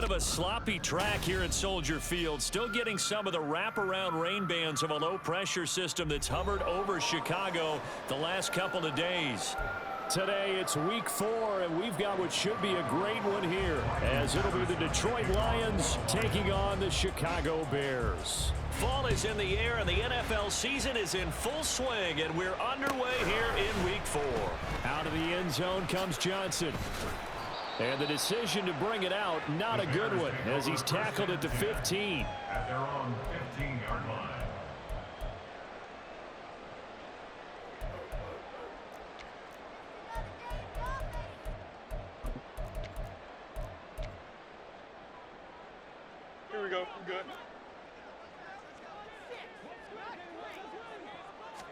of a sloppy track here at Soldier Field. Still getting some of the wraparound rain bands of a low-pressure system that's hovered over Chicago the last couple of days. Today it's week 4, and we've got what should be a great one here, as it'll be the Detroit Lions taking on the Chicago Bears. Fall is in the air, and the NFL season is in full swing, and we're underway here in week 4. Out of the end zone comes Johnson. And the decision to bring it out, not a good one, as he's tackled at the 15. At their own 15-yard line. Here we go. We're good.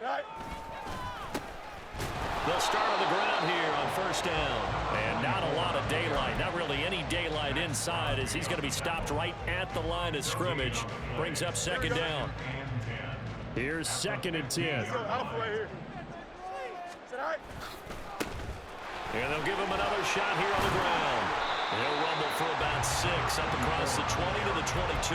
All right. They'll start on the ground here on first down. And not a lot of daylight, not really any daylight inside, as he's going to be stopped right at the line of scrimmage. Brings up second down. Here's 2nd and 10. Alpha right here. Is that all right? And they'll give him another shot here on the ground. He'll rumble for about 6 up across the 20 to the 22.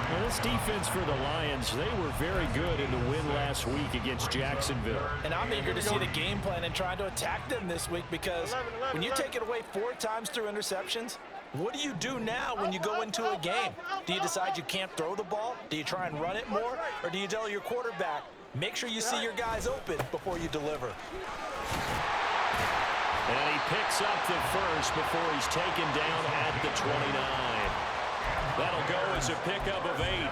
Well, this defense for the Lions, they were very good in the win last week against Jacksonville. And I'm eager to see the game plan and try to attack them this week, because when you take it away 4 times through interceptions, what do you do now when you go into a game? Do you decide you can't throw the ball? Do you try and run it more? Or do you tell your quarterback, make sure you see your guys open before you deliver? And he picks up the first before he's taken down at the 29. That'll go as a pickup of 8.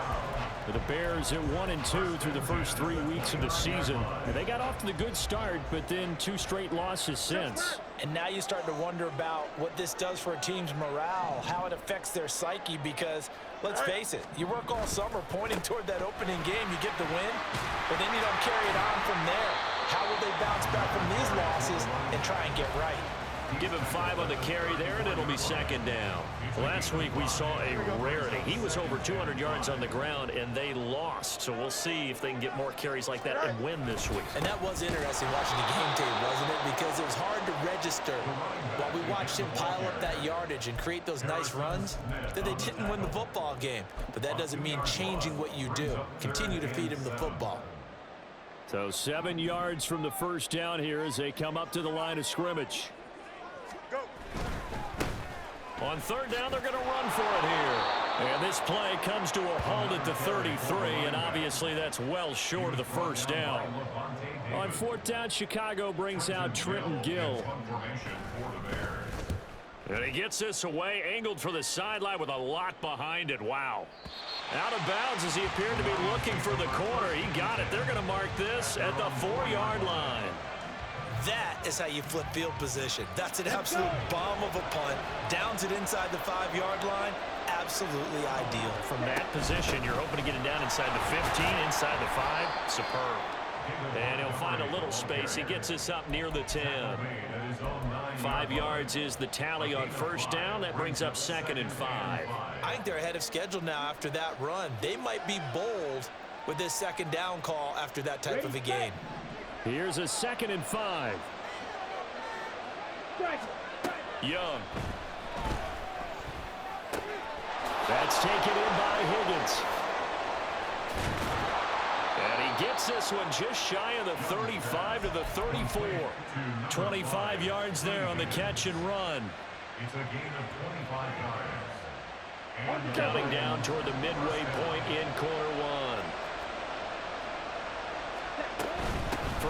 For the Bears at 1-2 through the first 3 weeks of the season. And they got off to the good start, but then 2 straight losses since. And now you start to wonder about what this does for a team's morale, how it affects their psyche, because let's face it, you work all summer pointing toward that opening game, you get the win, but then you don't carry it on from there. How will they bounce back from these losses and try and get right? Give him 5 on the carry there, and it'll be second down. Last week we saw a rarity. He was over 200 yards on the ground, and they lost. So we'll see if they can get more carries like that and win this week. And that was interesting watching the game tape, wasn't it? Because it was hard to register while we watched him pile up that yardage and create those nice runs that they didn't win the football game. But that doesn't mean changing what you do. Continue to feed him the football. So 7 yards from the first down here as they come up to the line of scrimmage. On third down, they're going to run for it here. And this play comes to a halt at the 33, and obviously that's well short of the first down. On 4th down, Chicago brings out Trenton Gill. And he gets this away, angled for the sideline with a lot behind it. Wow. Out of bounds as he appeared to be looking for the corner. He got it. They're going to mark this at the 4-yard line. That is how you flip field position. That's an absolute bomb of a punt. Downs it inside the 5-yard line. Absolutely ideal. From that position, you're hoping to get it down inside the 15, inside the 5. Superb. And he'll find a little space. He gets us up near the 10. 5 yards is the tally on first down. That brings up 2nd and 5. I think they're ahead of schedule now after that run. They might be bold with this 2nd down call after that type of a game. Here's a 2nd and 5. Young. That's taken in by Higgins. And he gets this one just shy of the 35 to the 34. 25 yards there on the catch and run. It's a gain of 25 yards. Counting down toward the midway point in quarter 1.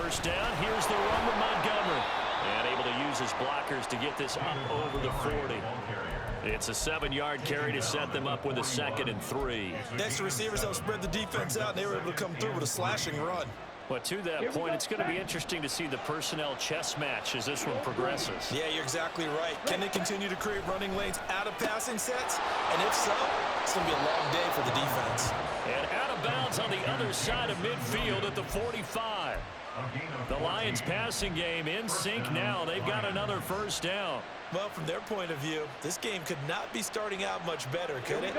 First down, here's the run with Montgomery. And able to use his blockers to get this up over the 40. It's a 7-yard carry to set them up with a 2nd and 3. Next, the receivers helped spread the defense out, and they were able to come through with a slashing run. But to that point, it's going to be interesting to see the personnel chess match as this one progresses. Yeah, you're exactly right. Can they continue to create running lanes out of passing sets? And if so, it's going to be a long day for the defense. And out of bounds on the other side of midfield at the 45. The Lions passing game in sync now. They've got another first down. Well, from their point of view, this game could not be starting out much better, could it?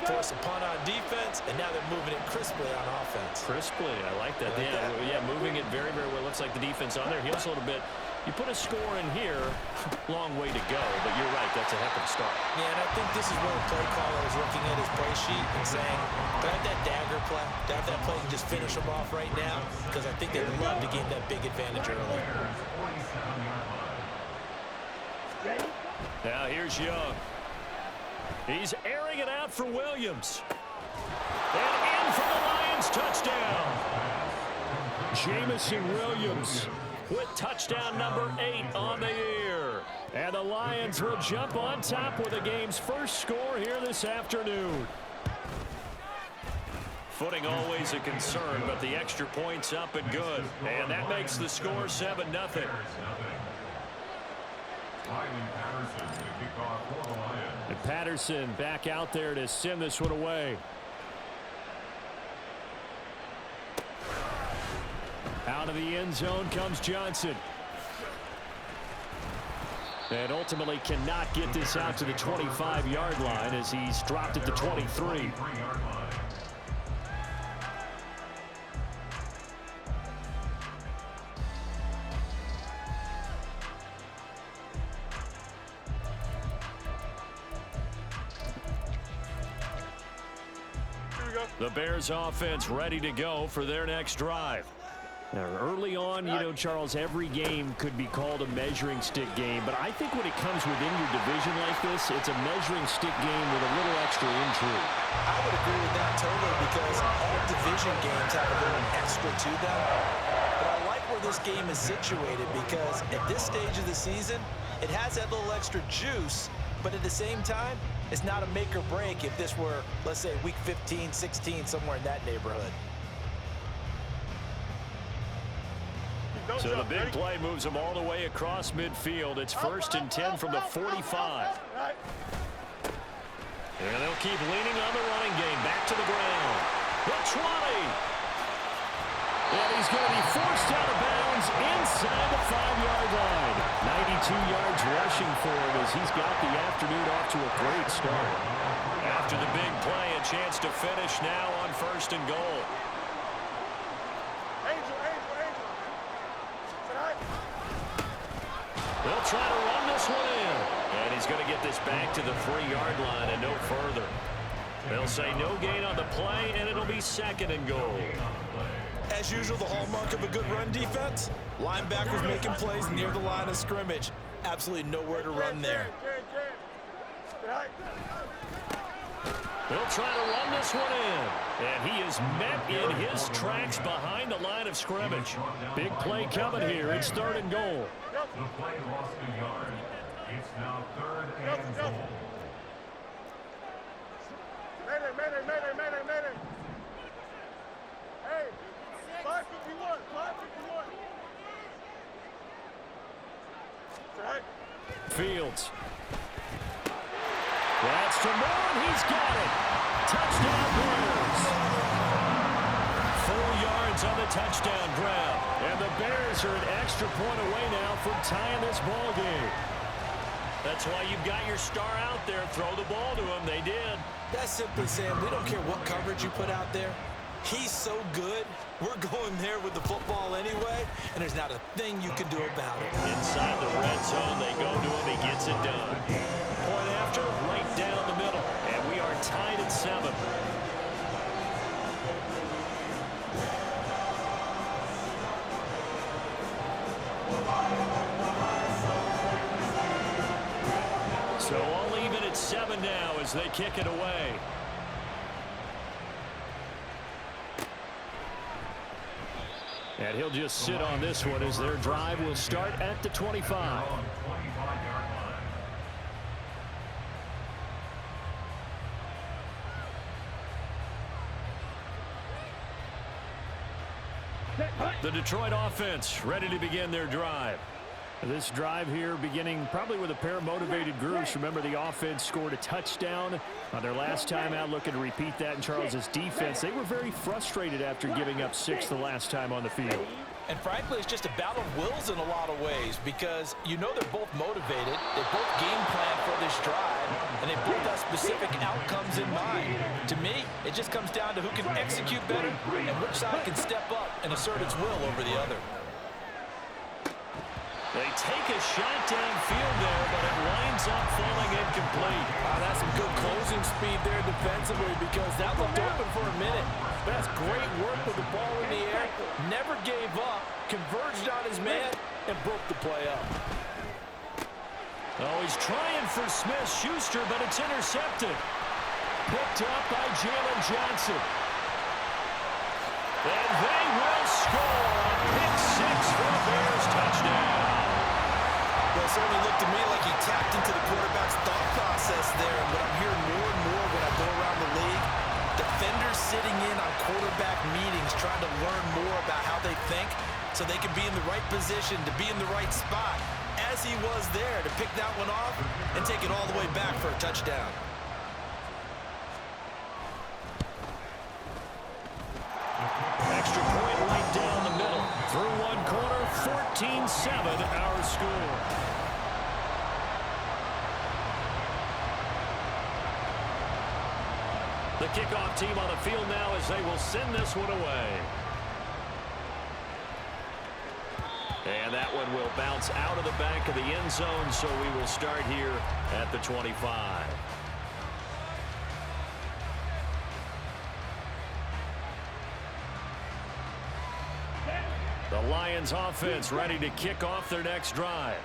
Force a punt on defense, and now they're moving it crisply on offense. Crisply, I like that. Yeah, moving it very, very well. Looks like the defense on their heels a little bit. You put a score in here, long way to go, but you're right, that's a heck of a start. Yeah, and I think this is where the play caller is looking at his play sheet and saying, do I have that dagger play? Do I have that play and just finish them off right now? Because I think they'd love to gain that big advantage early. Now here's Young. He's airing it out for Williams. And in for the Lions, touchdown. Jamison Williams with touchdown number 8 on the year. And the Lions will jump on top with the game's first score here this afternoon. Footing always a concern, but the extra point's up and good. And that makes the score 7-0. And Patterson back out there to send this one away. Out of the end zone comes Johnson. And ultimately cannot get this out to the 25-yard line as he's dropped at the 23. The Bears offense ready to go for their next drive. Now, early on, you know, Charles, every game could be called a measuring stick game, but I think when it comes within your division like this, it's a measuring stick game with a little extra intrigue. I would agree with that totally because all division games have a little extra to them. But I like where this game is situated because at this stage of the season, it has that little extra juice, but at the same time, it's not a make or break if this were, let's say, week 15, 16, somewhere in that neighborhood. So the big play moves them all the way across midfield. It's 1st and 10 from the 45. And they'll keep leaning on the running game. Back to the ground. The 20. And he's going to be forced out of bounds inside the 5-yard line. 92 yards rushing for him as he's got the afternoon off to a great start. After the big play, a chance to finish now on 1st and goal. They'll try to run this one in. And he's going to get this back to the 3-yard line and no further. They'll say no gain on the play, and it'll be 2nd and goal. As usual, the hallmark of a good run defense, linebackers making plays near the line of scrimmage. Absolutely nowhere to run there. They'll try to run this one in. And he is met in his tracks behind the line of scrimmage. Big play coming here. It's 3rd and goal. The play lost a yard. It's now 3rd and goal. Mayday. Hey, 551, 551. Right. Fields. That's to Moore, and he's got it. Touchdown Bears. 4 yards on the touchdown grab. And the Bears are an extra point away now from tying this ball game. That's why you've got your star out there. Throw the ball to him. They did. That's simply saying we don't care what coverage you put out there. He's so good, we're going there with the football anyway, and there's not a thing you can do about it. Inside the red zone, they go to him. He gets it done. Point after, right down the middle. And we are tied at 7. So all even at 7 now as they kick it away. And he'll just sit on this one as their drive will start at the 25. The Detroit offense ready to begin their drive. This drive here beginning probably with a pair of motivated groups. Remember, the offense scored a touchdown on their last time out, looking to repeat that in Charles's defense. They were very frustrated after giving up 6 the last time on the field. And frankly, it's just a battle of wills in a lot of ways because you know they're both motivated, they both game plan for this drive, and they both have specific outcomes in mind. To me, it just comes down to who can execute better and which side can step up and assert its will over the other. They take a shot downfield there, but it winds up falling incomplete. That's some good closing speed there defensively because that looked open for a minute. But that's great work with the ball in the air. Never gave up, converged on his man, and broke the play up. Oh, he's trying for Smith-Schuster, but it's intercepted. Picked up by Jalen Johnson. And they will score a pick six for the Bears touchdown. Well, it certainly looked to me like he tapped into the quarterback's thought process there. And what I'm hearing more and more when I go around the league, defenders sitting in on quarterback meetings trying to learn more about how they think so they can be in the right position to be in the right spot, as he was there to pick that one off and take it all the way back for a touchdown. Extra point right down the middle. Through one quarter, 14-7 our score. The kickoff team on the field now as they will send this one away. And that one will bounce out of the back of the end zone, so we will start here at the 25. The Lions offense ready to kick off their next drive.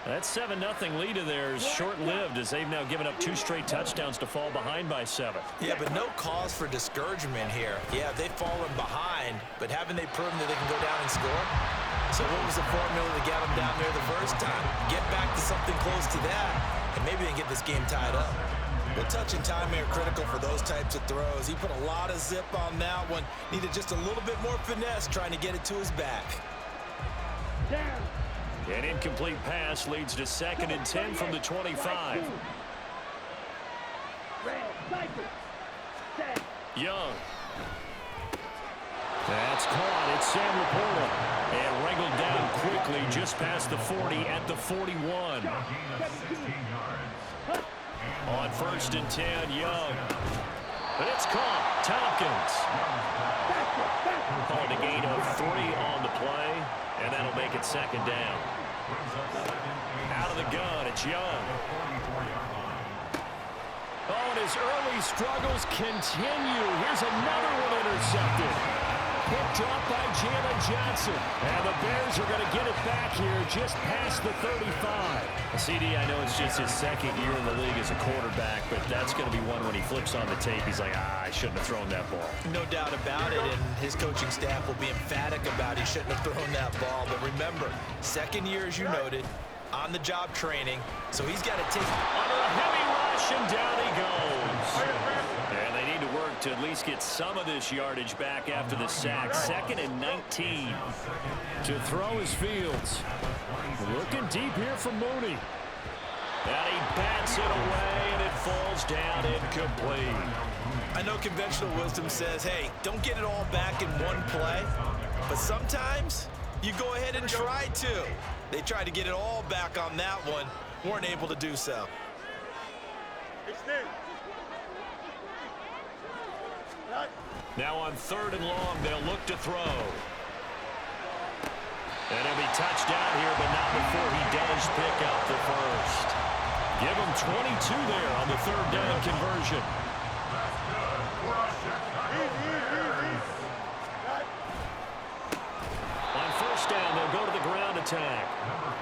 That 7-0 lead of theirs short-lived as they've now given up 2 straight touchdowns to fall behind by 7. Yeah, but no cause for discouragement here. Yeah, they've fallen behind, but haven't they proven that they can go down and score? So what was the formula to get them down there the first time? Get back to something close to that, and maybe they get this game tied up. Well, touch and timing are critical for those types of throws. He put a lot of zip on that one. Needed just a little bit more finesse trying to get it to his back. An incomplete pass leads to 2nd and 10 from the 25. Young. That's caught. It's Sam Laporta. And wrangled down quickly just past the 40 at the 41. On 1st and 10, Young. But it's caught. Tompkins. Calling a gain of 3 on the play, and that'll make it 2nd down. Out of the gun, it's Young. Oh, and his early struggles continue. Here's another one intercepted. Picked up by Jalen Johnson. And the Bears are going to get it back here just past the 35. CD, I know it's just his 2nd year in the league as a quarterback, but that's going to be one when he flips on the tape. He's like, I shouldn't have thrown that ball. No doubt about it, and his coaching staff will be emphatic about he shouldn't have thrown that ball. But remember, 2nd year, as you noted, on-the-job training, so he's got to take under a heavy rush, and down he goes. And they need to work to at least get some of this yardage back after the sack. 2nd and 19. To throw is Fields. Looking deep here for Mooney. And he bats it away, and it falls down incomplete. I know conventional wisdom says, hey, don't get it all back in one play, but sometimes you go ahead and try to. They tried to get it all back on that one, weren't able to do so. Now on 3rd and long, they'll look to throw. And he'll be touched down here, but not before he does pick up the first. Give him 22 there on the 3rd down conversion. On 1st down, they'll go to the ground attack.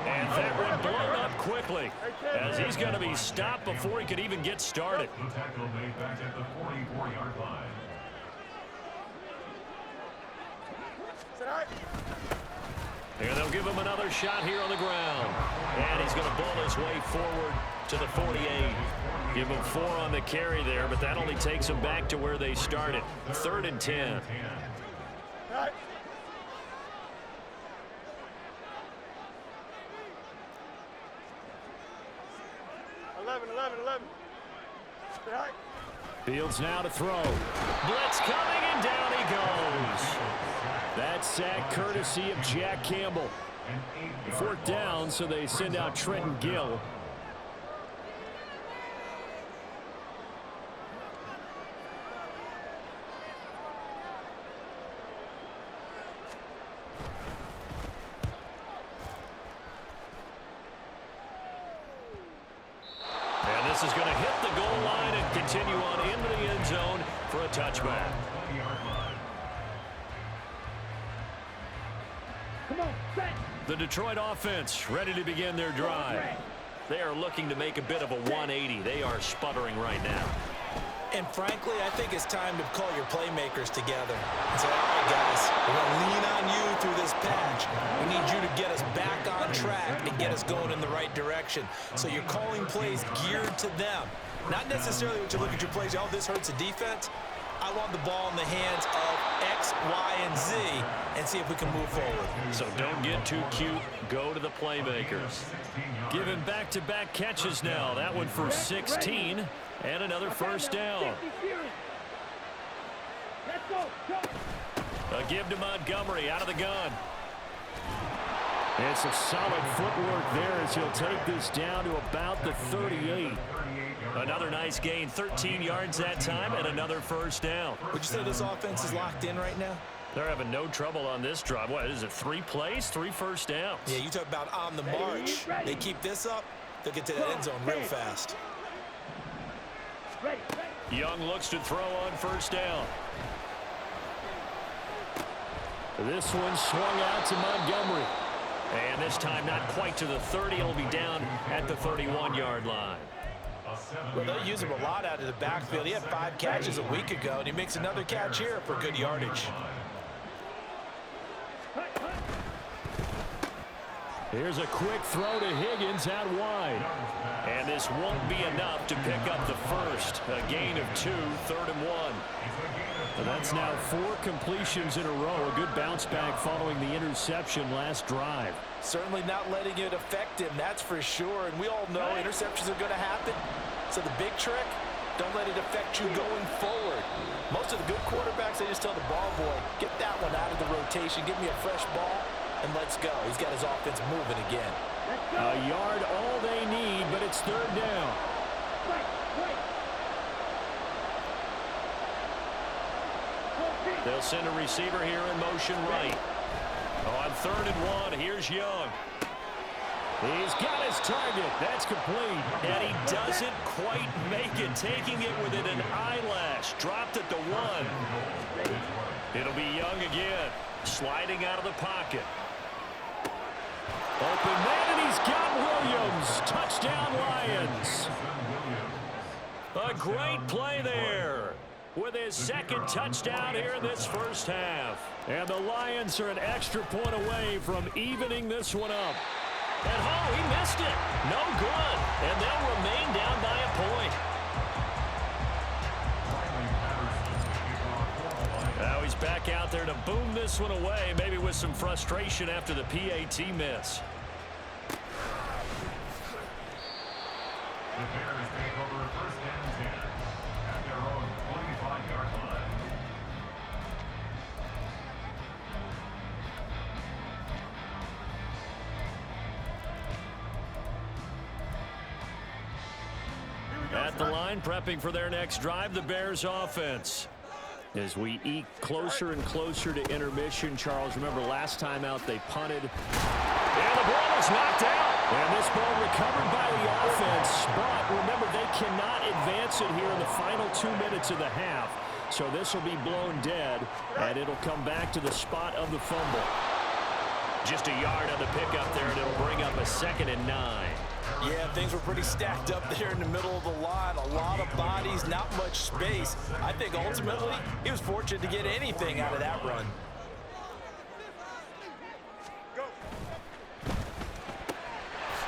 And that one blown up quickly as he's going to be stopped before he could even get started. Tackle made back at the 44-yard line. And they'll give him another shot here on the ground. And he's going to bull his way forward to the 48. Give him 4 on the carry there, but that only takes him back to where they started. 3rd and 10. 11. Fields now to throw. Blitz coming, and down he goes. That sack courtesy of Jack Campbell. 4th down, so they send out Trenton Gill. This is going to hit the goal line and continue on into the end zone for a touchback. The Detroit offense ready to begin their drive. They are looking to make a bit of a 180. They are sputtering right now. And frankly, I think it's time to call your playmakers together and say, all right, guys, we're going to lean on you through this patch. We need you to get us back on track and get us going in the right direction. So you're calling plays geared to them. Not necessarily what you look at your plays, oh, this hurts the defense. I want the ball in the hands of X, Y, and Z and see if we can move forward. So don't get too cute. Go to the playmakers. Given back-to-back catches now. That one for 16 and another first down. A give to Montgomery out of the gun. It's a solid footwork there as he'll take this down to about the 38. Another nice gain, 13 yards that time, and another first down. Would you say this offense is locked in right now? They're having no trouble on this drive. What is it, 3 plays, 3 first downs? Yeah, you talk about on the march. They keep this up, they'll get to that end zone real fast. Young looks to throw on first down. This one swung out to Montgomery. And this time not quite to the 30. It'll be down at the 31-yard line. Well, they'll use him a lot out of the backfield. He had 5 catches a week ago, and he makes another catch here for good yardage. Here's a quick throw to Higgins out wide. And this won't be enough to pick up the first. A gain of 2, 3rd and 1. And that's now 4 completions in a row. A good bounce back following the interception last drive. Certainly not letting it affect him, that's for sure. And we all know interceptions are going to happen. So the big trick, don't let it affect you going forward. Most of the good quarterbacks, they just tell the ball boy, get that one out of the rotation, give me a fresh ball, and let's go. He's got his offense moving again. A yard all they need, but it's 3rd down. They'll send a receiver here in motion right. On 3rd and 1, here's Young. He's got his target. That's complete. And he doesn't quite make it, taking it within an eyelash. Dropped at the 1. It'll be Young again, sliding out of the pocket. Open man, and he's got Williams. Touchdown, Lions. A great play there with his 2nd touchdown here in this first half. And the Lions are an extra point away from evening this one up. And oh, he missed it. No good. And they'll remain down by a point. Now he's back out there to boom this one away, maybe with some frustration after the PAT miss. The Bears take over 1st and 10 at their own 25-yard line. At the line, prepping for their next drive, the Bears offense. As we eke closer and closer to intermission, Charles, remember last time out they punted. And the ball is knocked out. And this ball recovered by the offense. But remember, they cannot advance it here in the final 2 minutes of the half. So this will be blown dead, and it'll come back to the spot of the fumble. Just a yard on the pickup there, and it'll bring up a 2nd and 9. Yeah, things were pretty stacked up there in the middle of the line. A lot of bodies, not much space. I think ultimately he was fortunate to get anything out of that run.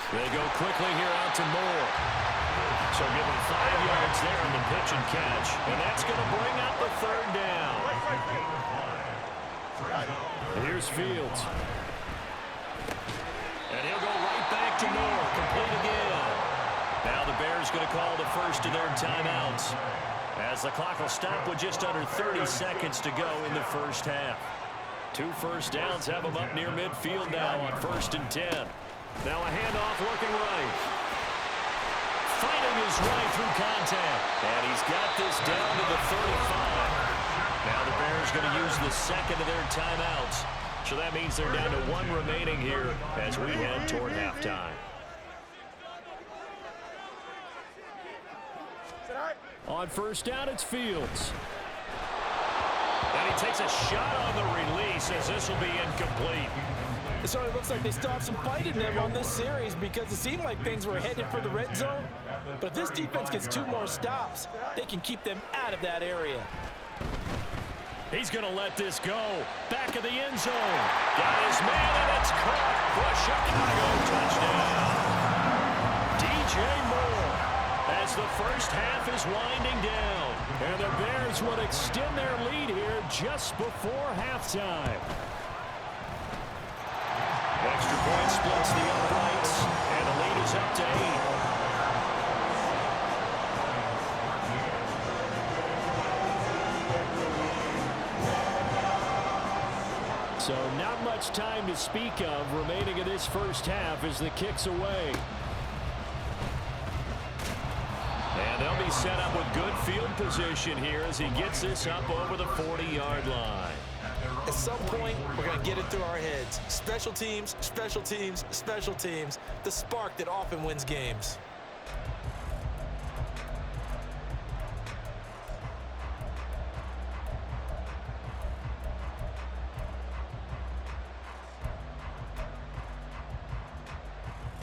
They go quickly here out to Moore. So give him 5 yards there on the pitch and catch. And that's going to bring up the 3rd down. Here's Fields. And he'll go right back to Moore. Complete again. Now the Bears going to call the first of their timeouts, as the clock will stop with just under 30 seconds to go in the first half. 2 first downs have them up near midfield now on 1st and 10. Now a handoff working right. Fighting his way through contact. And he's got this down to the 35. Now the Bears going to use the 2nd of their timeouts. So that means they're down to 1 remaining here as we head toward halftime. On first down, it's Fields. And he takes a shot on the release as this will be incomplete. It certainly looks like they still have some fight in them on this series because it seemed like things were headed for the red zone. But if this defense gets 2 more stops, they can keep them out of that area. He's going to let this go. Back of the end zone. Got his man, and it's caught for a Chicago touchdown. DJ Moore as the first half is winding down. And the Bears would extend their lead here just before halftime. Extra point splits the uprights, and the lead is up to 8. So not much time to speak of remaining in this first half as the kick's away. And they'll be set up with good field position here as he gets this up over the 40-yard line. At some point, we're going to get it through our heads. Special teams, special teams, special teams. The spark that often wins games.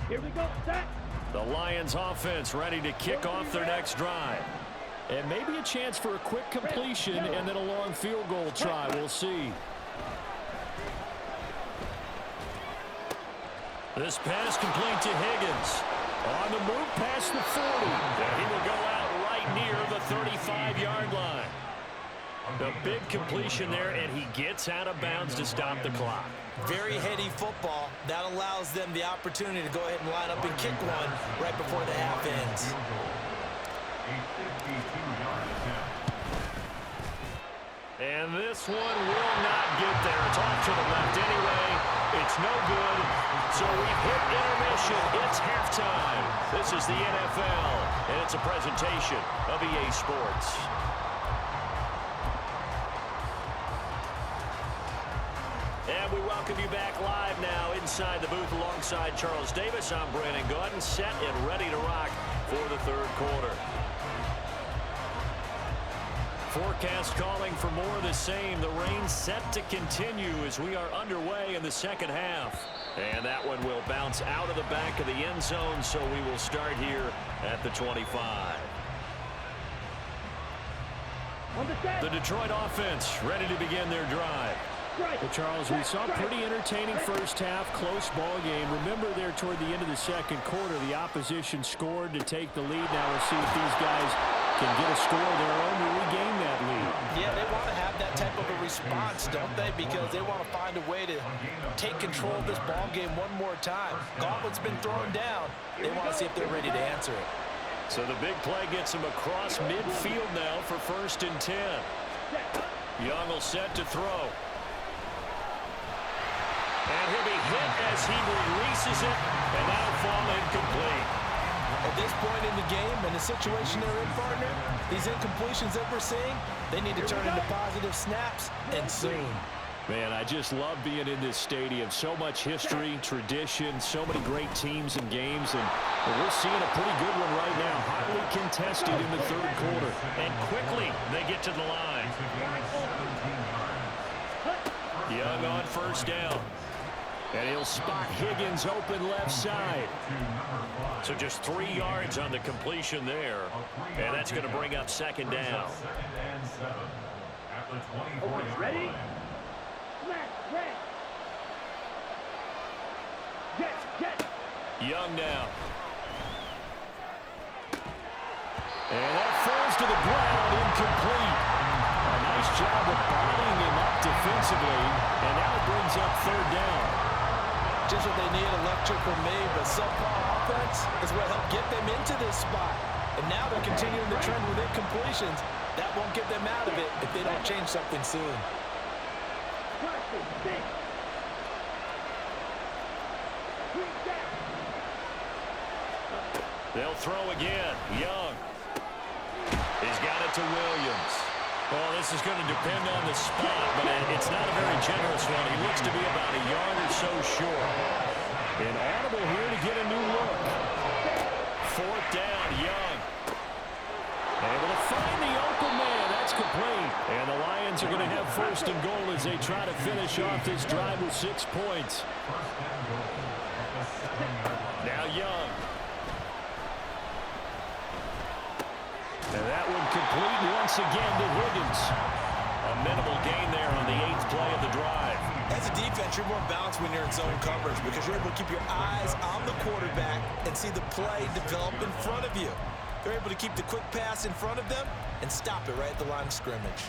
Here we go, set. The Lions offense ready to kick off their next drive. And maybe a chance for a quick completion and then a long field goal try. We'll see. This pass complete to Higgins. On the move past the 40. And he will go out right near the 35-yard line. The big completion there, and he gets out of bounds to stop the clock. Very heady football. That allows them the opportunity to go ahead and line up and kick one right before the half ends. And this one will not get there. It's off to the left anyway. It's no good. So we've hit intermission. It's halftime. This is the NFL, and it's a presentation of EA Sports. And we welcome you back live now inside the booth alongside Charles Davis. I'm Brandon Gaudin, set and ready to rock for the third quarter. Forecast calling for more of the same. The rain set to continue as we are underway in the second half. And that one will bounce out of the back of the end zone, so we will start here at the 25. The Detroit offense ready to begin their drive. Well, Charles, we saw a pretty entertaining first half, close ball game. Remember there toward the end of the second quarter, the opposition scored to take the lead. Now we'll see if these guys can get a score of their own to regain that lead. Yeah, they want to have that type of a response, don't they? Because they want to find a way to take control of this ball game one more time. Gauntlet's been thrown down. They want to see if they're ready to answer it. So the big play gets him across midfield now for 1st and 10. Young will set to throw. And he'll be hit as he releases it, and that'll fall incomplete. At this point in the game and the situation they're in, partner, these incompletions that we're seeing, they need to turn into positive snaps, and soon. Man, I just love being in this stadium. So much history, tradition, so many great teams and games, and we're seeing a pretty good one right now. Hotly contested in the third quarter. And quickly, they get to the line. Young on first down. And he'll spot Higgins open left side. So just 3 yards on the completion there. And that's going to bring up 2nd down. Ready? Young now. And that falls to the ground, incomplete. A nice job of bodying him up defensively. And now it brings up 3rd down. Just what they need, electric from me, but subpar offense is what helped get them into this spot. And now they're continuing the trend with incompletions. That won't get them out of it if they don't change something soon. They'll throw again. Young. He's got it to Williams. Well, this is going to depend on the spot, but it's not a very generous one. He looks to be about a yard or so short. An audible here to get a new look. 4th down, Young. Able to find the open man. That's complete. And the Lions are going to have first and goal as they try to finish off this drive with 6 points. Now Young. And that one complete once again to Higgins. A minimal gain there on the 8th play of the drive. As a defense, you're more balanced when you're in zone coverage because you're able to keep your eyes on the quarterback and see the play develop in front of you. You're able to keep the quick pass in front of them and stop it right at the line of scrimmage.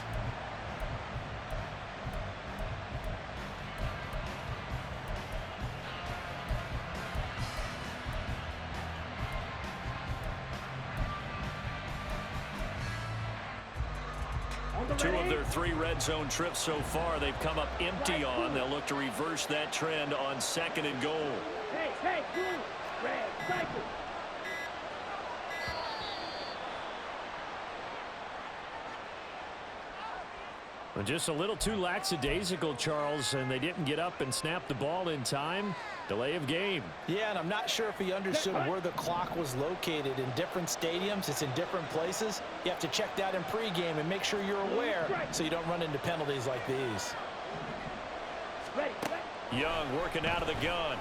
Two of their 3 red zone trips so far, they've come up empty on. They'll look to reverse that trend on 2nd and goal. Hey, blue, red, cycle. Well, just a little too lackadaisical, Charles, and they didn't get up and snap the ball in time. Delay of game. Yeah, and I'm not sure if he understood where the clock was located. In different stadiums, it's in different places. You have to check that in pregame and make sure you're aware so you don't run into penalties like these. Young working out of the gun.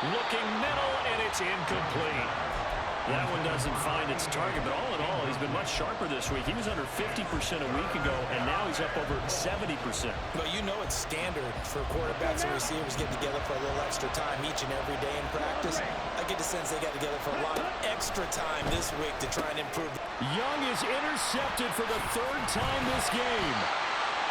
Looking middle, and it's incomplete. That one doesn't find its target, but all in all, he's been much sharper this week. He was under 50% a week ago, and now he's up over 70%. Well, you know it's standard for quarterbacks and receivers getting together for a little extra time each and every day in practice. I get the sense they got together for a lot of extra time this week to try and improve. Young is intercepted for the 3rd time this game.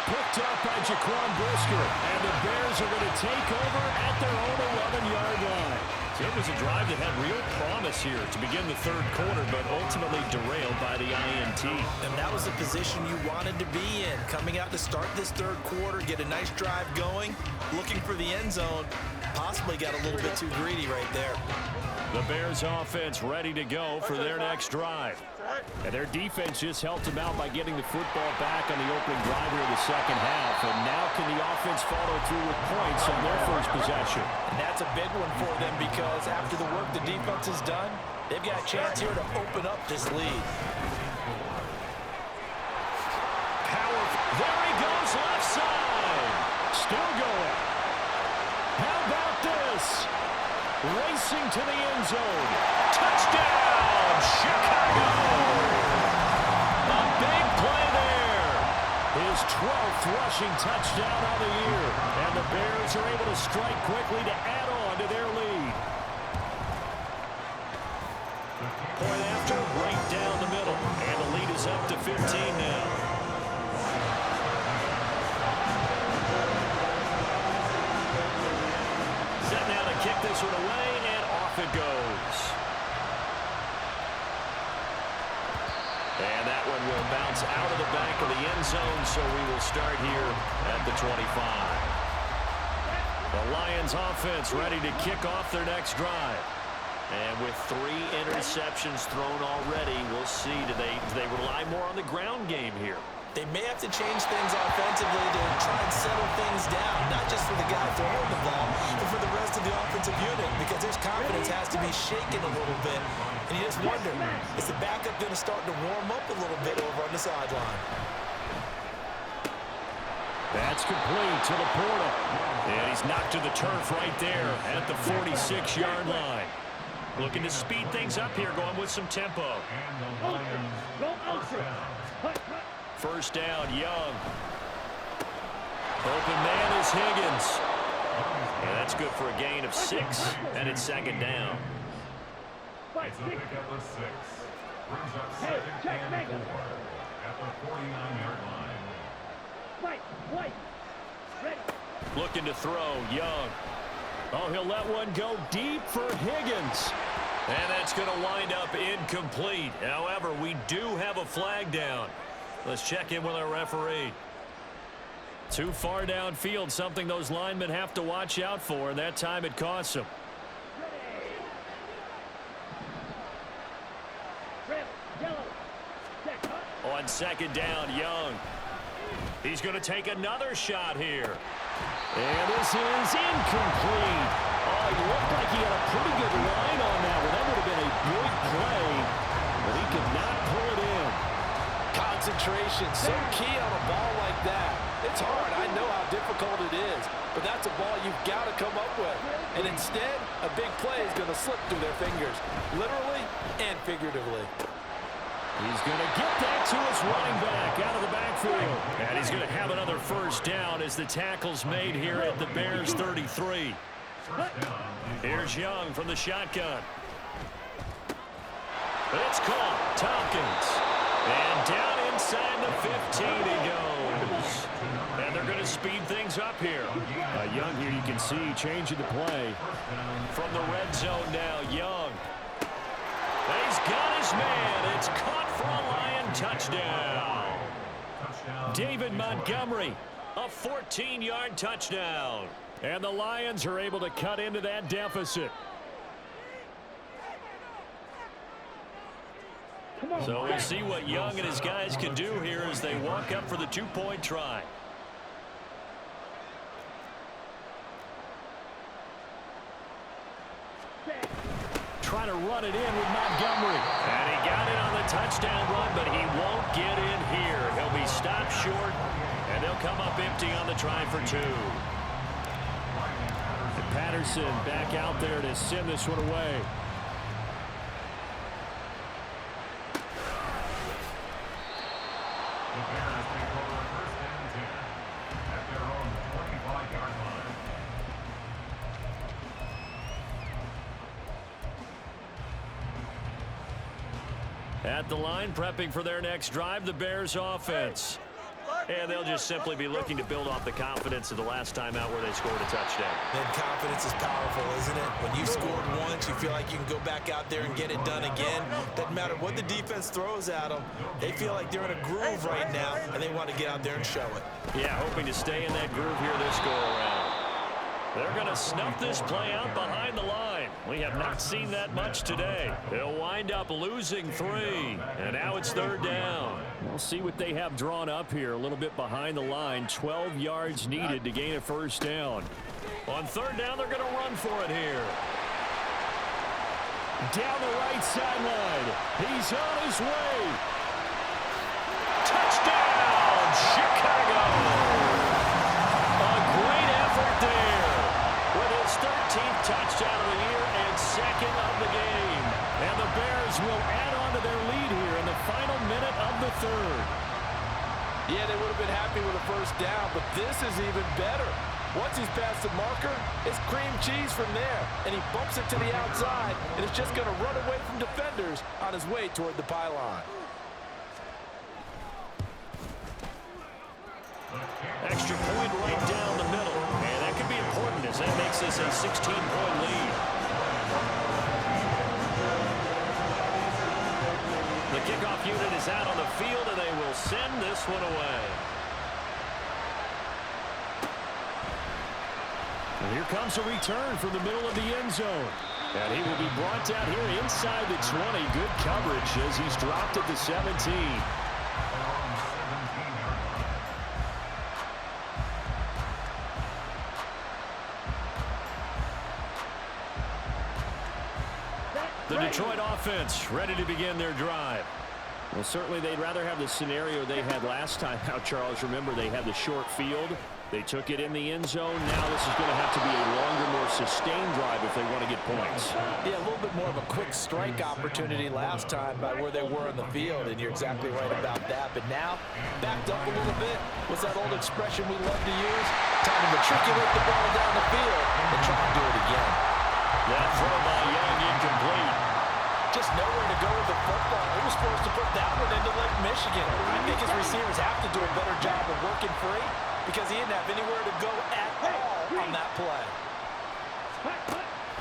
Picked up by Jaquan Brisker, and the Bears are going to take over at their own 11-yard line. So it was a drive that had real promise here to begin the 3rd quarter, but ultimately derailed by the INT. And that was the position you wanted to be in. Coming out to start this 3rd quarter, get a nice drive going, looking for the end zone. Possibly got a little bit too greedy right there. The Bears offense ready to go for their next drive. And their defense just helped them out by getting the football back on the opening drive here in the 2nd half. And now can the offense follow through with points on their first possession? And that's a big one for them because after the work the defense has done, they've got a chance here to open up this lead. Powerful. There he goes, left side. Still going. How about this? Racing to the end zone. Touchdown, Chicago! A big play there. His 12th rushing touchdown on the year. And the Bears are able to strike quickly to add on to their lead. Point after, right down the middle. And the lead is up to 15 now. Set now to kick this one away, and off it goes. And that one will bounce out of the back of the end zone, so we will start here at the 25. The Lions offense ready to kick off their next drive. And with 3 interceptions thrown already, we'll see, do they rely more on the ground game here? They may have to change things offensively to try and settle things down, not just for the guy throwing the ball, but for the rest of the offensive unit, because his confidence has to be shaken a little bit. And you just wonder, is the backup going to start to warm up a little bit over on the sideline? That's complete to Laporta. And he's knocked to the turf right there at the 46-yard line. Looking to speed things up here, going with some tempo. First down, Young. Open man is Higgins. And that's good for a gain of 6, and it's 2nd down. It's a pickup of 6. Brings up 2nd and 4 at the 49-yard line. Ready. Looking to throw, Young. Oh, he'll let one go deep for Higgins. And that's going to wind up incomplete. However, we do have a flag down. Let's check in with our referee. Too far downfield, something those linemen have to watch out for, and that time it costs them. On 2nd down, Young. He's going to take another shot here. And this is incomplete. Oh, he looked like he had a pretty good line on that one. That would have been a big play. He could not pull it in. Concentration, so key on a ball like that. It's hard. I know how difficult it is, but that's a ball you've got to come up with. And instead, a big play is going to slip through their fingers, literally and figuratively. He's going to get that to his running back out of the backfield. And he's going to have another first down as the tackle's made here at the Bears 33. Here's Young from the shotgun. It's caught. Tompkins. And down inside the 15 he goes. And they're going to speed things up here. Young here, you can see changing the play. From the red zone now, Young. And he's got his man. It's caught for a Lion touchdown. David Montgomery, a 14-yard touchdown. And the Lions are able to cut into that deficit. So we'll see what Young and his guys can do here as they walk up for the two-point try. Trying to run it in with Montgomery. And he got it on the touchdown run, but he won't get in here. He'll be stopped short, and they'll come up empty on the try for two. And Patterson back out there to send this one away. The Bears take over first and 10 at their own 25-yard line. At the line, prepping for their next drive, the Bears offense. And they'll just simply be looking to build off the confidence of the last time out where they scored a touchdown. And confidence is powerful, isn't it? When you've scored once, you feel like you can go back out there and get it done again. Doesn't matter what the defense throws at them. They feel like they're in a groove right now, and they want to get out there and show it. Yeah, hoping to stay in that groove here this go-around. They're going to snuff this play out behind the line. We have not seen that much today. They'll wind up losing 3, and now it's third down. We'll see what they have drawn up here a little bit behind the line. 12 yards needed to gain a first down. On third down, they're going to run for it here. Down the right sideline. He's on his way. Touchdown, Chicago! A great effort there with his 13th touchdown of the year and second of the game. And the Bears will add on to their lead here in the final minute of the third. Yeah, they would have been happy with a first down, but this is even better. Once he's past the marker, it's cream cheese from there, and he bumps it to the outside, and it's just going to run away from defenders on his way toward the pylon. Extra point right down the middle, and that could be important as that makes this a 16-point lead. The kickoff unit is out on the field, and they will send this one away. And here comes a return from the middle of the end zone. And he will be brought down here inside the 20. Good coverage as he's dropped at the 17. The Detroit offense ready to begin their drive. Well, certainly they'd rather have the scenario they had last time out, Charles. Remember, they had the short field. They took it in the end zone. Now this is going to have to be a longer, more sustained drive if they want to get points. Yeah, a little bit more of a quick strike opportunity last time by where they were in the field, and you're exactly right about that. But now, backed up a little bit. What's that old expression we love to use? Time to matriculate the ball down the field and try and do it again. That throw by Young incomplete. Just nowhere to go with the football. He was forced to put that one into Lake Michigan. I think his receivers have to do a better job of working free because he didn't have anywhere to go at all on that play.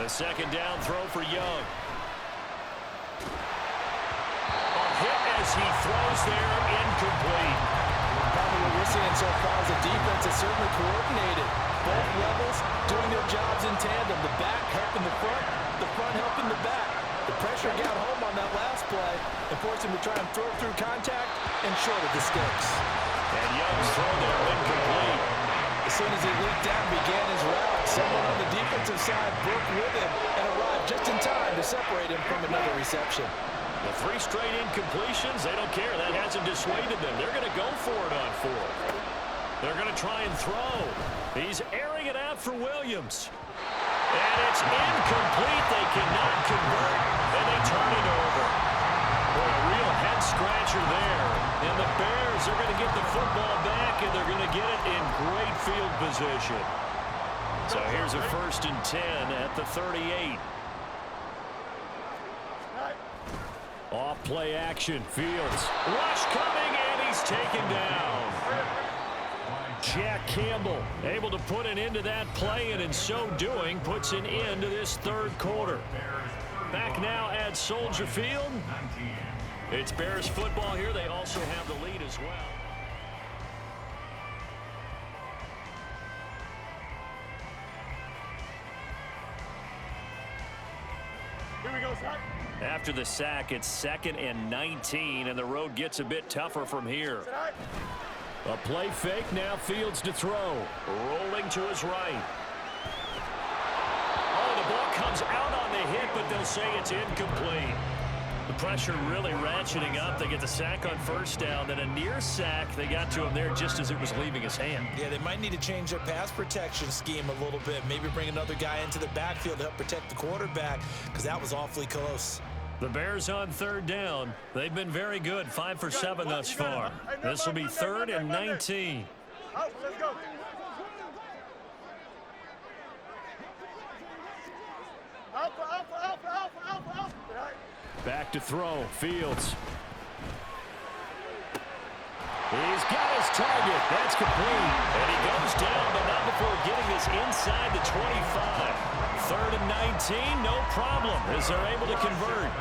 The second down throw for Young. A hit as he throws there, incomplete. Probably what we're seeing so far is the defense is certainly coordinated. Both levels doing their jobs in tandem. The back helping the front helping the back. The pressure got home on that last play and forced him to try and throw through contact and short of the sticks. And Young's throw there incomplete. As soon as he leaped out and began his route, someone on the defensive side broke with him and arrived just in time to separate him from another reception. The 3 straight incompletions, they don't care. That hasn't dissuaded them. They're going to go for it on 4th. They're going to try and throw. He's airing it out for Williams. And it's incomplete. They cannot convert, and they turn it over. Boy, a real head-scratcher there. And the Bears are going to get the football back, and they're going to get it in great field position. So here's a 1st and 10 at the 38. Off play action. Fields. Rush coming, and he's taken down. Jack Campbell able to put an end to that play, and in so doing puts an end to this 3rd quarter. Back now at Soldier Field. It's Bears football here. They also have the lead as well. Here we go, son. After the sack, it's 2nd and 19, and the road gets a bit tougher from here. A play fake, now Fields to throw. Rolling to his right. Oh, the ball comes out on the hit, but they'll say it's incomplete. The pressure really ratcheting up. They get the sack on 1st down, then a near sack. They got to him there just as it was leaving his hand. Yeah, they might need to change their pass protection scheme a little bit. Maybe bring another guy into the backfield to help protect the quarterback, because that was awfully close. The Bears on 3rd down. They've been very good, 5 for 7 thus far. This will be 3rd and 19. Let's go. Alpha. Back to throw. Fields. He's got his target. That's complete. And he goes down, but not before getting this inside the 25. 3rd and 19, no problem, as they're able to convert.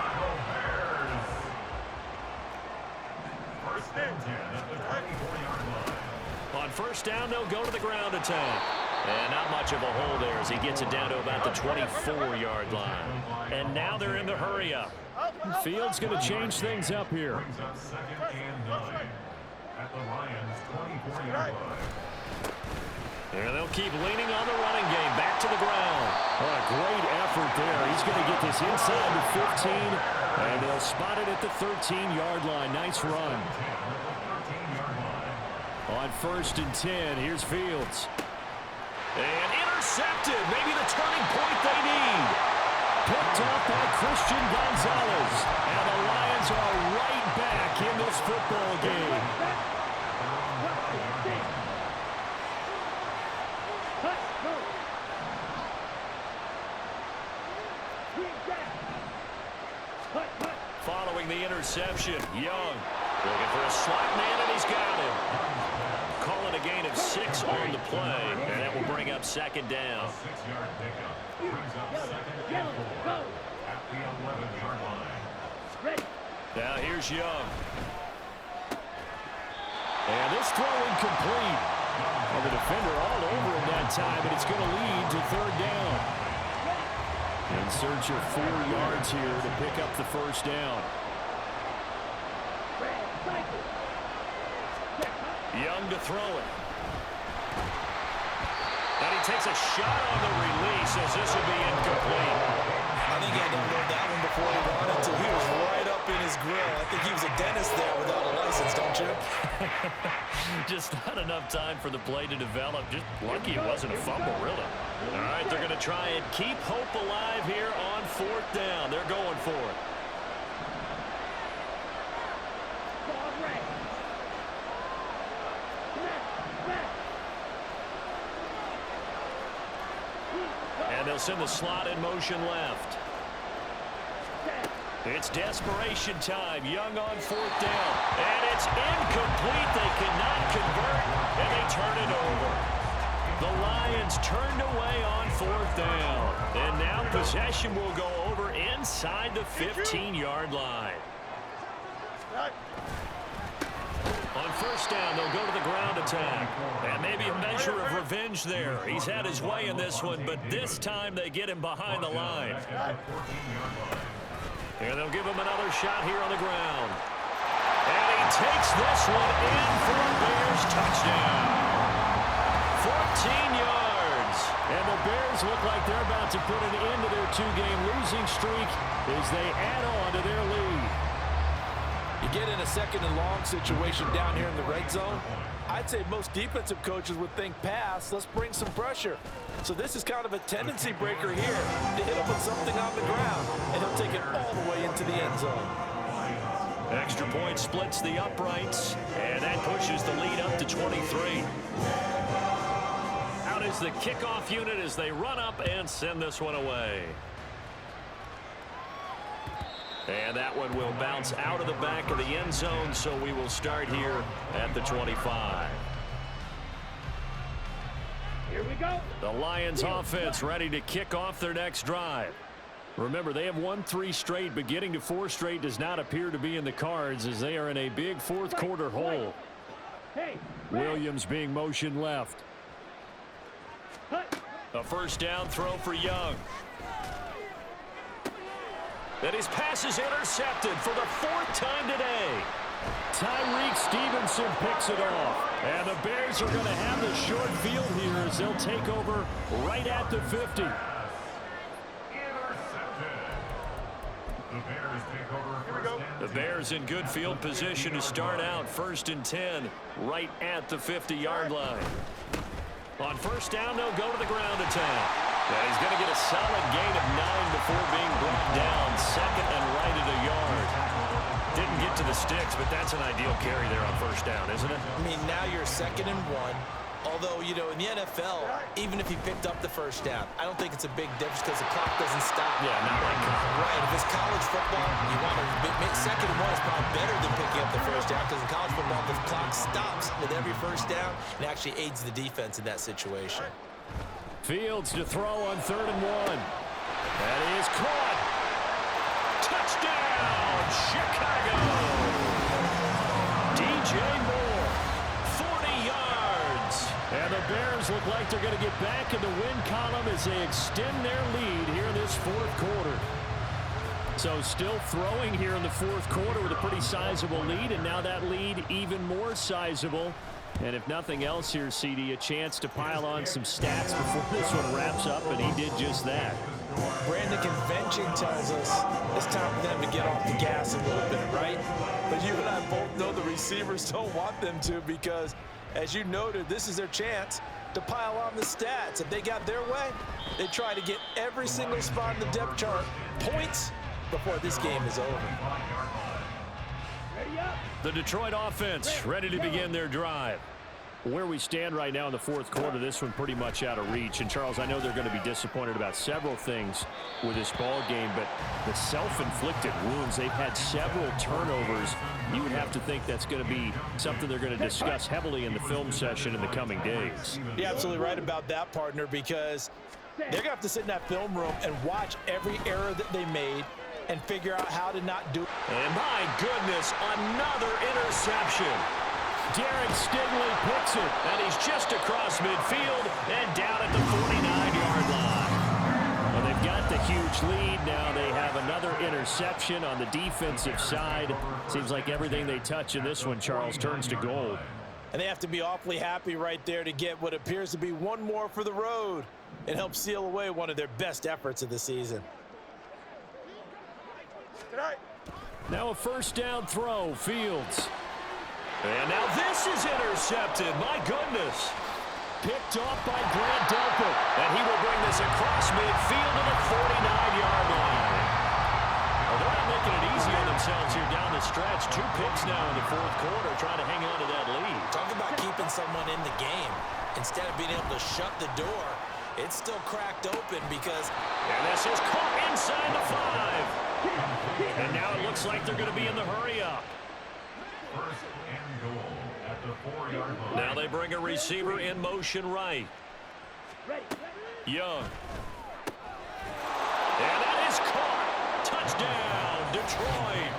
On 1st down, they'll go to the ground attack. And not much of a hole there as he gets it down to about the 24-yard line. And now they're in the hurry-up. Fields going to change things up here. Brings up 2nd and 9 at the Lions' 24-yard line. And they'll keep leaning on the running game. Back to the ground. Oh, a great effort there. He's going to get this inside the 15, and they'll spot it at the 13-yard line. Nice run. On 1st and 10, here's Fields. And intercepted. Maybe the turning point they need. Picked off by Christian Gonzalez. And the Lions are right back in this football game. Following the interception, Young looking for a slot man, and he's got him. Calling a gain of 6 on the play, and that will bring up 2nd down. 6-yard pickup brings up 2nd and 4 at the 11-yard line. Now here's Young. And this throw incomplete. Well, the defender all over him that time, and it's going to lead to 3rd down. In search of 4 yards here to pick up the 1st down. Young to throw it. And he takes a shot on the release as this will be incomplete. I think he had to unload that one before he wanted to. He was right up in his grill. I think he was a dentist there without a license, don't you? Just not enough time for the play to develop. Just lucky it wasn't a fumble, really. All right, they're going to try and keep hope alive here on 4th down. They're going for it. And they'll send the slot in motion left. It's desperation time. Young on 4th down. And it's incomplete. They cannot convert, and they turn it over. The Lions turned away on 4th down. And now possession will go over inside the 15-yard line. On 1st down, they'll go to the ground attack. And maybe a measure of revenge there. He's had his way in this one, but this time they get him behind the line. And they'll give him another shot here on the ground. And he takes this one in for a Bears touchdown. 14 yards. And the Bears look like they're about to put an end to their 2-game losing streak as they add on to their lead. get in a second and long situation down here in the red zone, I'd say most defensive coaches would think pass, let's bring some pressure. So this is kind of a tendency breaker here to hit him with something on the ground, and he'll take it all the way into the end zone. Extra point splits the uprights, and that pushes the lead up to 23. Out is the kickoff unit as they run up and send this one away. And that one will bounce out of the back of the end zone, so we will start here at the 25. Here we go. The Lions offense ready to kick off their next drive. Remember, they have won 3 straight, but getting to 4 straight does not appear to be in the cards as they are in a big fourth quarter hole. Hey, Williams being motion left. A first down throw for Young. And his pass is intercepted for the 4th time today. Tyreek Stevenson picks it off. And the Bears are going to have the short field here as they'll take over right at the 50. The Bears in good field position to start out 1st and 10 right at the 50-yard line. On first down, they'll go to the ground attack. And he's going to get a solid gain of 9 before being brought down. 2nd and right at a yard. Didn't get to the sticks, but that's an ideal carry there on first down, isn't it? I mean, now you're 2nd and 1. Although, you know, in the NFL, even if he picked up the first down, I don't think it's a big difference because the clock doesn't stop. Yeah, not like college. Right, if it's college football, you want to make 2nd and 1 is probably better than picking up the first down because in college football, the clock stops with every first down and actually aids the defense in that situation. Fields to throw on 3rd and 1. That is caught. Touchdown, Chicago! DJ Moore, 40 yards. And the Bears look like they're going to get back in the win column as they extend their lead here in this 4th quarter. So still throwing here in the 4th quarter with a pretty sizable lead, and now that lead even more sizable. And if nothing else here, CD, a chance to pile on some stats before this one wraps up, and he did just that. Brandon, convention tells us it's time for them to get off the gas a little bit, right? But you and I both know the receivers don't want them to because, as you noted, this is their chance to pile on the stats. If they got their way, they try to get every single spot in the depth chart points before this game is over. The Detroit offense ready to begin their drive. Where we stand right now in the 4th quarter, this one pretty much out of reach. And, Charles, I know they're going to be disappointed about several things with this ball game, but the self-inflicted wounds, they've had several turnovers. You would have to think that's going to be something they're going to discuss heavily in the film session in the coming days. You're absolutely right about that, partner, because they're going to have to sit in that film room and watch every error that they made and figure out how to not do it. And my goodness, another interception. Derek Stingley picks it. And he's just across midfield and down at the 49-yard line. Well, they've got the huge lead. Now they have another interception on the defensive side. Seems like everything they touch in this one, Charles, turns to gold. And they have to be awfully happy right there to get what appears to be one more for the road and help seal away one of their best efforts of the season. Now a first down throw, Fields. And now this is intercepted. My goodness. Picked off by Grant Delpit. And he will bring this across midfield to the 49-yard line. Well, they're not making it easy on themselves here down the stretch. 2 picks now in the 4th quarter trying to hang on to that lead. Talk about keeping someone in the game. Instead of being able to shut the door, it's still cracked open because... And this is caught inside the 5. And now it looks like they're going to be in the hurry-up. First and goal at the 4-yard line. Now they bring a receiver in motion right. Young. And that is caught. Touchdown, Detroit.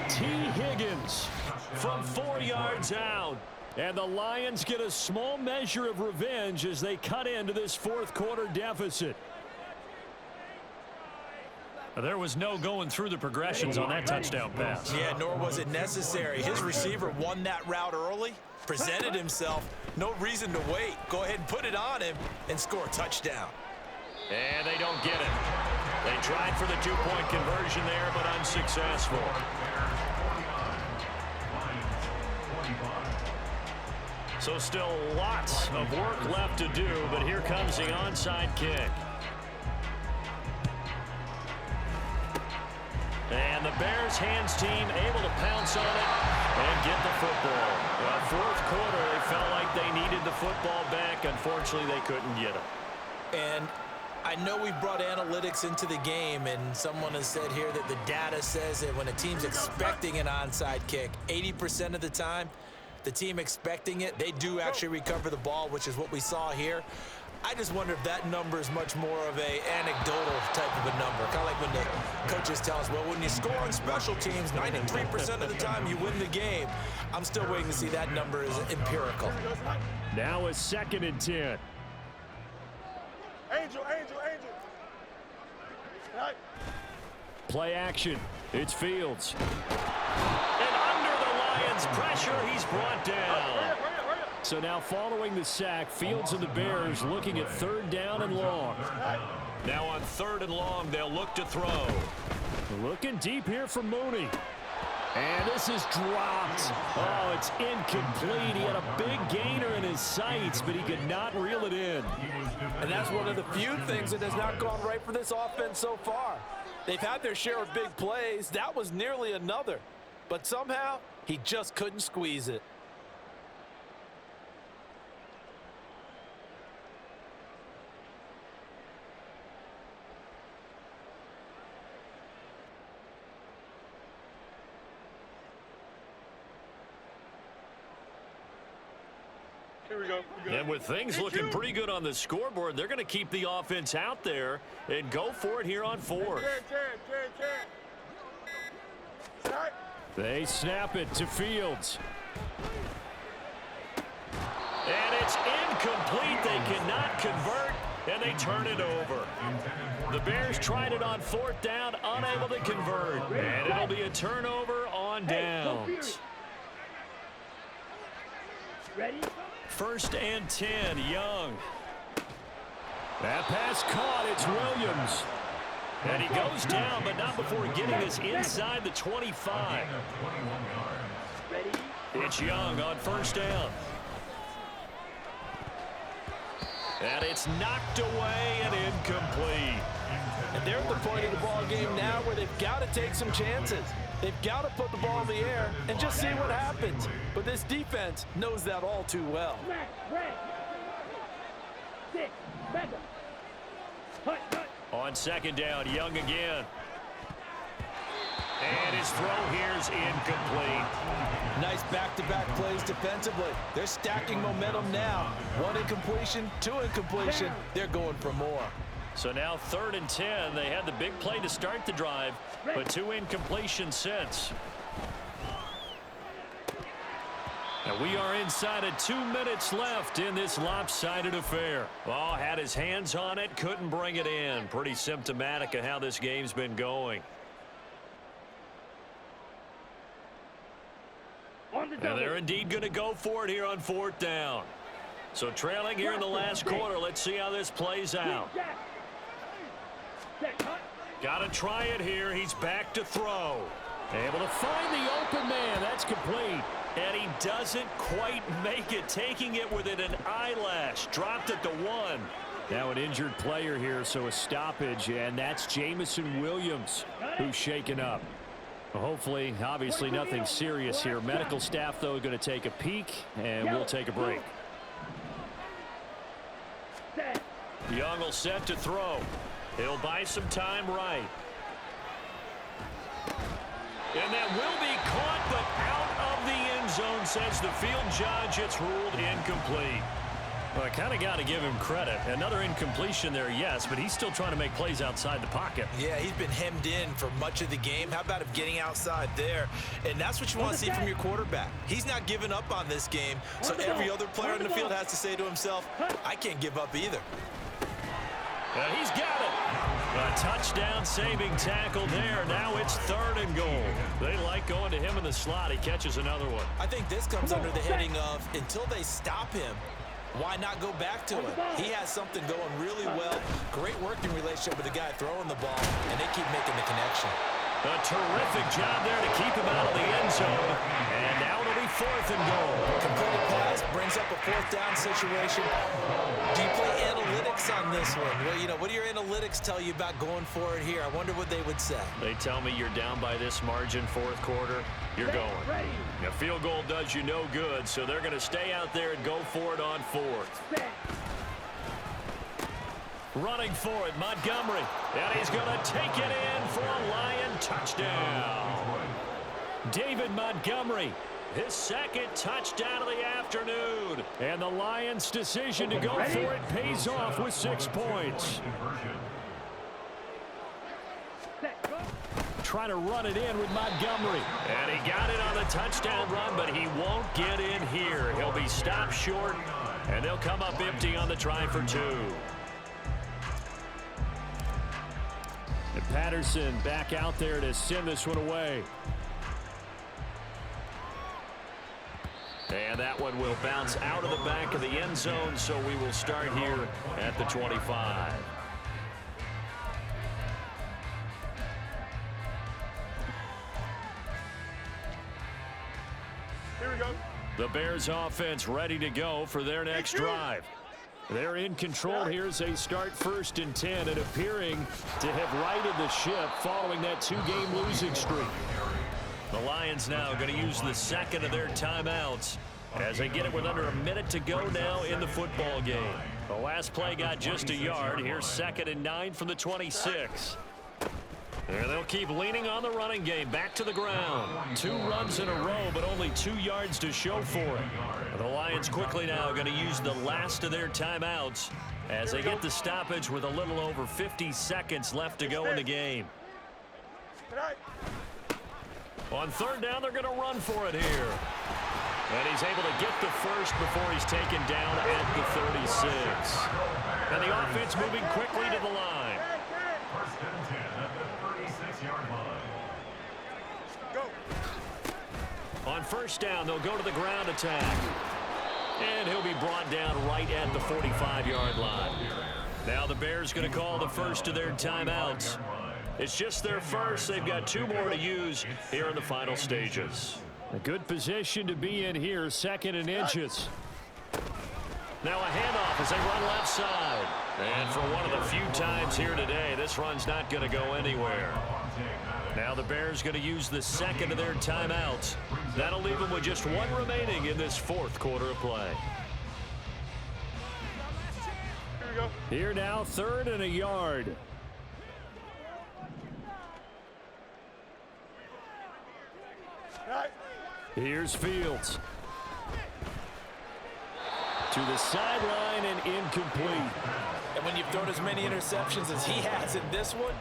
T. Higgins From 4 yards out. And the Lions get a small measure of revenge as they cut into this 4th quarter deficit. There was no going through the progressions on that touchdown pass. Yeah, nor was it necessary. His receiver won that route early, presented himself. No reason to wait. Go ahead and put it on him and score a touchdown. And they don't get it. They tried for the 2-point conversion there, but unsuccessful. So still lots of work left to do, but here comes the onside kick. And the Bears hands team able to pounce on it and get the football. Well, fourth quarter, they felt like they needed the football back. Unfortunately, they couldn't get it. And I know we brought analytics into the game, and someone has said here that the data says that when a team's expecting an onside kick, 80% of the time, the team expecting it, they do actually recover the ball, which is what we saw here. I just wonder if that number is much more of a anecdotal type of a number. Kind of like when the coaches tell us, well, when you score on special teams, 93% of the time you win the game. I'm still waiting to see that number is empirical. Now a 2nd and 10. Angel. Right. Play action. It's Fields. And under the Lions' pressure, he's brought down. So now following the sack, Fields and the Bears looking at 3rd down and long. Now on 3rd and long, they'll look to throw. Looking deep here for Mooney. And this is dropped. Oh, it's incomplete. He had a big gainer in his sights, but he could not reel it in. And that's one of the few things that has not gone right for this offense so far. They've had their share of big plays. That was nearly another. But somehow, he just couldn't squeeze it. Here we go. And with things looking pretty good on the scoreboard, they're going to keep the offense out there and go for it here on 4th. They snap it to Fields. And it's incomplete. They cannot convert, and they turn it over. The Bears tried it on 4th down, unable to convert. And it'll be a turnover on downs. Ready? 1st and 10, Young. That pass caught. It's Williams. And he goes down, but not before getting us inside the 25. Ready? It's Young on 1st down. And it's knocked away and incomplete. And they're at the point of the ball game now where they've got to take some chances. They've got to put the ball in the air and just see what happens. But this defense knows that all too well. Smack, red. 6, back up. Hut. On 2nd down, Young again. And his throw here's incomplete. Nice back-to-back plays defensively. They're stacking momentum now. 1 incompletion, 2 incompletion. They're going for more. So now 3rd and 10. They had the big play to start the drive, but 2 incompletions since. And we are inside of 2 minutes left in this lopsided affair. Oh, had his hands on it, couldn't bring it in. Pretty symptomatic of how this game's been going. And they're indeed going to go for it here on 4th down. So trailing here in the last quarter. Let's see how this plays out. Got to try it here. He's back to throw. Able to find the open man. That's complete. And he doesn't quite make it, taking it within an eyelash. Dropped it to 1. Now an injured player here, so a stoppage, and that's Jamison Williams, who's shaken up. Well, hopefully, obviously, nothing serious here. Medical staff, though, going to take a peek, and we'll take a break. Young will set to throw. He'll buy some time right. And that will be caught, but out of the end zone, says the field judge. It's ruled incomplete. Well, I kind of got to give him credit. Another incompletion there, yes, but he's still trying to make plays outside the pocket. Yeah, he's been hemmed in for much of the game. How about him getting outside there? And that's what you want to see from your quarterback. He's not giving up on this game, so every other player in the field has to say to himself, I can't give up either. And he's got it. A touchdown saving tackle there. Now it's 3rd and goal. They like going to him in the slot. He catches another one. I think this comes under the heading of until they stop him, why not go back to him? He has something going really well. Great working relationship with the guy throwing the ball, and they keep making the connection. A terrific job there to keep him out of the end zone. And now it'll be 4th and goal. Completed pass brings up a 4th down situation. Do you play analytics on this one? Well, what do your analytics tell you about going for it here? I wonder what they would say. They tell me you're down by this margin 4th quarter, you're going. A field goal does you no good, so they're going to stay out there and go for it on 4th. Running for it, Montgomery. And he's going to take it in for a Lion touchdown. David Montgomery, his 2nd touchdown of the afternoon. And the Lions' decision to go for it pays off with 6 points. Trying to run it in with Montgomery. And he got it on the touchdown run, but he won't get in here. He'll be stopped short, and they'll come up empty on the try for 2. And Patterson back out there to send this one away. And that one will bounce out of the back of the end zone, so we will start here at the 25. Here we go. The Bears offense ready to go for their next drive. They're in control here as they start 1st and 10 and appearing to have righted the ship following that 2-game losing streak. The Lions now going to use the 2nd of their timeouts as they get it with under a minute to go now in the football game. The last play got just a yard. Here's 2nd and 9 from the 26. And they'll keep leaning on the running game. Back to the ground. 2 runs in a row, but only 2 yards to show for it. The Lions quickly now going to use the last of their timeouts as they get the stoppage with a little over 50 seconds left to go in the game. On 3rd down, they're going to run for it here. And he's able to get the first before he's taken down at the 36. And the offense moving quickly to the line. 1st and 10 at the 36-yard line. Go. On 1st down, they'll go to the ground attack. And he'll be brought down right at the 45-yard line. Now the Bears going to call the first of their timeouts. It's just their first. They've got 2 more to use here in the final stages. A good position to be in here, 2nd and inches. Now a handoff as they run left side. And for one of the few times here today, this run's not going to go anywhere. Now the Bears going to use the 2nd of their timeouts. That'll leave them with just 1 remaining in this 4th quarter of play. Here we go. Here now, 3rd and a yard. All right. Here's Fields. To the sideline and incomplete. And when you've thrown as many interceptions as he has in this one,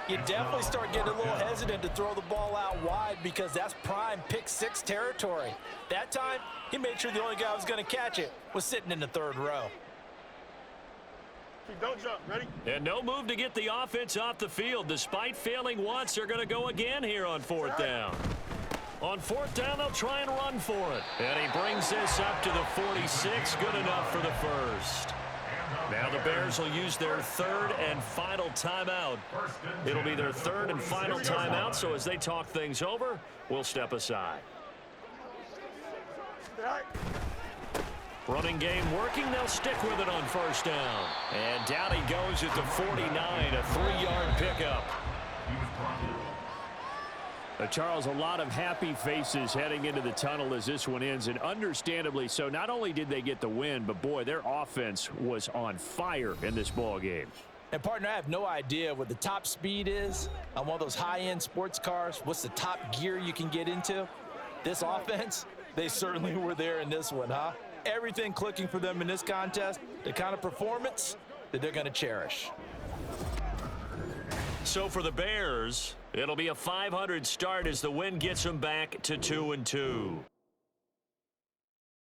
you definitely start getting a little hesitant to throw the ball out wide because that's prime pick 6 territory. That time, he made sure the only guy who was going to catch it was sitting in the 3rd row. Don't jump. Ready? And no move to get the offense off the field. Despite failing once, they're going to go again here on 4th down. On 4th down, they'll try and run for it. And he brings this up to the 46. Good enough for the first. Now the Bears will use their 3rd and final timeout. It'll be their 3rd and final timeout, so as they talk things over, we'll step aside. All right. Running game working. They'll stick with it on 1st down. And down he goes at the 49, a 3-yard pickup. Charles, a lot of happy faces heading into the tunnel as this one ends, and understandably so. Not only did they get the win, but boy, their offense was on fire in this ball game. And partner, I have no idea what the top speed is on one of those high-end sports cars. What's the top gear you can get into? This offense, they certainly were there in this one, huh? Everything clicking for them in this contest, the kind of performance that they're going to cherish. So for the Bears, it'll be a 500 start as the win gets them back to 2-2.